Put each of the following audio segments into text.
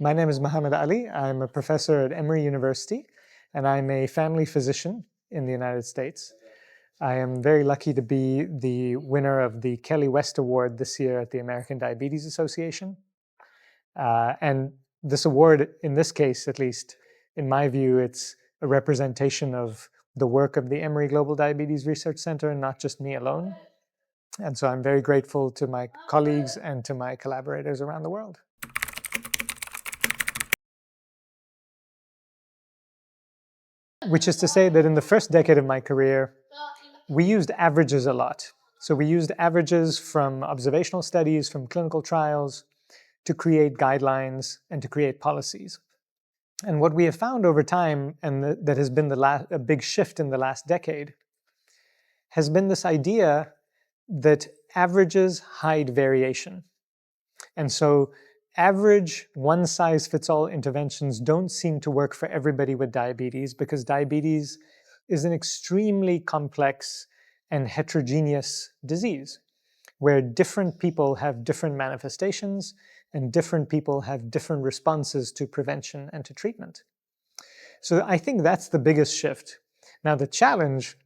My name is Mohammed Ali. I'm a professor at Emory University, and I'm a family physician in the United States. I am very lucky to be the winner of the Kelly West Award this year at the American Diabetes Association. And this award, in this case at least, in my view, it's a representation of the work of the Emory Global Diabetes Research Center, and not just me alone. And so I'm very grateful to my colleagues and to my collaborators around the world. Which is to say that in the first decade of my career, we used averages a lot. So we used averages from observational studies, from clinical trials, to create guidelines and to create policies. And what we have found over time, and that has been a big shift in the last decade, has been this idea that averages hide variation. And so average one-size-fits-all interventions don't seem to work for everybody with diabetes, because diabetes is an extremely complex and heterogeneous disease where different people have different manifestations and different people have different responses to prevention and to treatment. So I think that's the biggest shift. Now, the challenge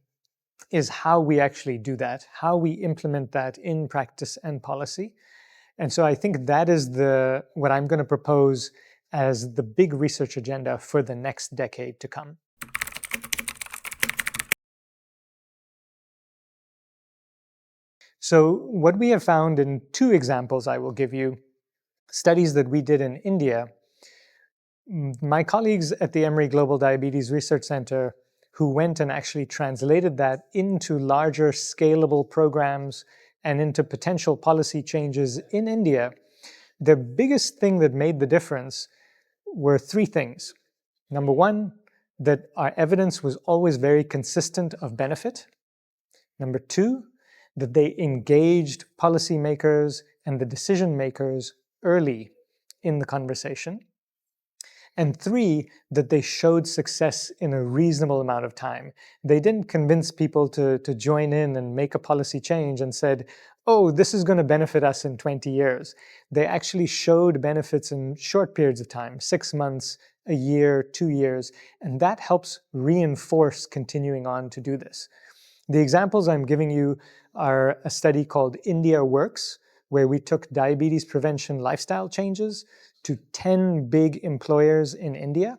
is how we actually do that, how we implement that in practice and policy. And so I think that is what I'm going to propose as the big research agenda for the next decade to come. So what we have found in two examples I will give you, studies that we did in India. My colleagues at the Emory Global Diabetes Research Center, who went and actually translated that into larger scalable programs and into potential policy changes in India, the biggest thing that made the difference were three things. Number one, that our evidence was always very consistent of benefit. Number two, that they engaged policymakers and the decision makers early in the conversation. And three, that they showed success in a reasonable amount of time. They didn't convince people to join in and make a policy change and said, oh, this is going to benefit us in 20 years. They actually showed benefits in short periods of time, 6 months, a year, 2 years, and that helps reinforce continuing on to do this. The examples I'm giving you are a study called India Works, where we took diabetes prevention lifestyle changes to 10 big employers in India.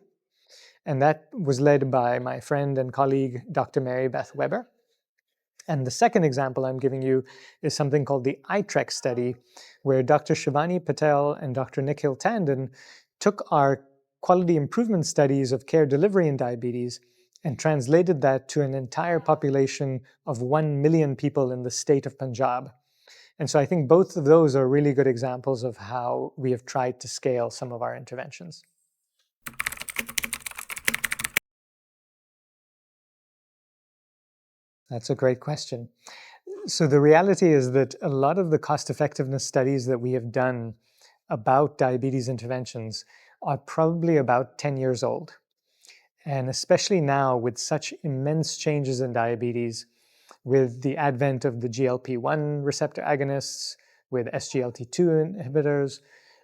And that was led by my friend and colleague, Dr. Mary Beth Weber. And the second example I'm giving you is something called the iTrek study, where Dr. Shivani Patel and Dr. Nikhil Tandon took our quality improvement studies of care delivery in diabetes and translated that to an entire population of 1 million people in the state of Punjab. And so I think both of those are really good examples of how we have tried to scale some of our interventions. That's a great question. So the reality is that a lot of the cost-effectiveness studies that we have done about diabetes interventions are probably about 10 years old. And especially now with such immense changes in diabetes, with the advent of the GLP-1 receptor agonists, with SGLT2 inhibitors,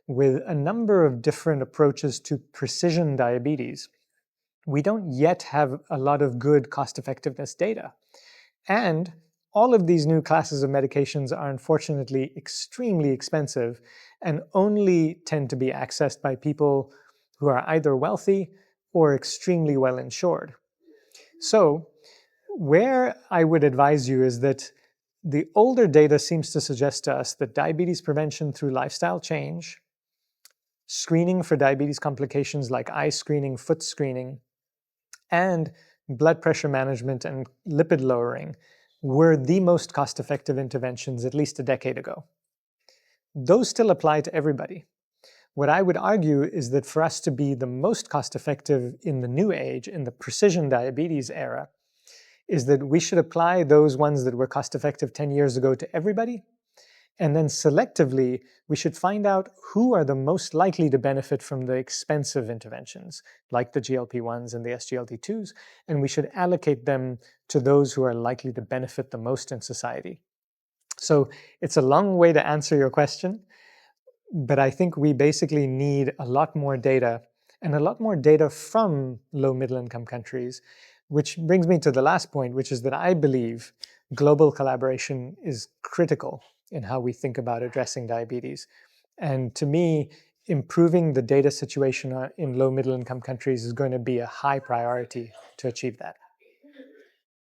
with a number of different approaches to precision diabetes, we don't yet have a lot of good cost-effectiveness data. And all of these new classes of medications are unfortunately extremely expensive and only tend to be accessed by people who are either wealthy or extremely well insured. So where I would advise you is that the older data seems to suggest to us that diabetes prevention through lifestyle change, screening for diabetes complications like eye screening, foot screening, and blood pressure management and lipid lowering were the most cost-effective interventions at least a decade ago. Those still apply to everybody. What I would argue is that for us to be the most cost-effective in the new age, in the precision diabetes era, is that we should apply those ones that were cost-effective 10 years ago to everybody, and then selectively, we should find out who are the most likely to benefit from the expensive interventions, like the GLP-1s and the SGLT2s, and we should allocate them to those who are likely to benefit the most in society. So it's a long way to answer your question, But I think we basically need a lot more data, and a lot more data from low middle income countries, which brings me to the last point, which is that I believe global collaboration is critical in how we think about addressing diabetes. And to me, improving the data situation in low middle income countries is going to be a high priority to achieve that.